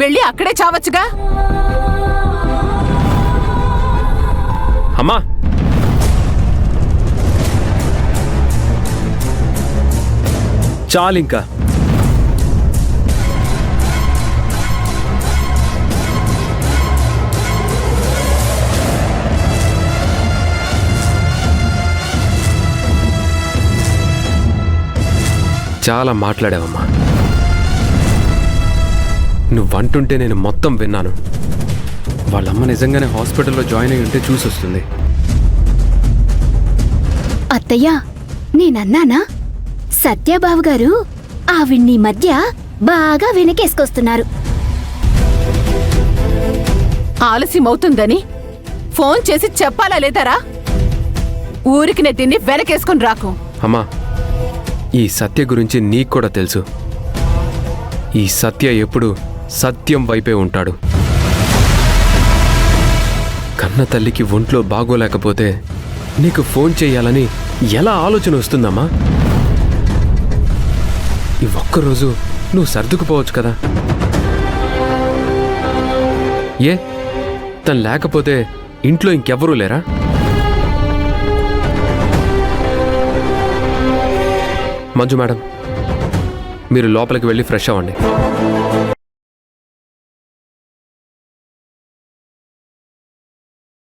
వెళ్ళి అక్కడే చావచ్చుగా. అమ్మా, చాలింకా. చాలా మాట్లాడావమ్మా. నువ్వంటుంటే నేను మొత్తం విన్నాను. వాళ్ళమ్మ నిజంగానే హాస్పిటల్లో జాయిన్ అయి ఉంటే చూసొస్తుంది. అత్తయ్య, నేనన్నానా? సత్యబాబు గారు ఆవిడ్ని మధ్య బాగా వెనకేసుకొస్తున్నారు. ఆలస్యమవుతుందని ఫోన్ చేసి చెప్పాలా లేదరా? ఊరికి దీన్ని వెనకేసుకుని రాకు. అమ్మా, ఈ సత్య గురించి నీకు కూడా తెలుసు. ఈ సత్య ఎప్పుడు సత్యం వైపే ఉంటాడు. కన్న తల్లికి ఒంట్లో బాగోలేకపోతే నీకు ఫోన్ చెయ్యాలని ఎలా ఆలోచన వస్తుందమ్మా? ఈ ఒక్కరోజు నువ్వు సర్దుకుపోవచ్చు కదా. ఏ తను లేకపోతే ఇంట్లో ఇంకెవ్వరూ లేరా? మంజు మేడం, మీరు లోపలికి వెళ్ళి ఫ్రెష్ అవ్వండి.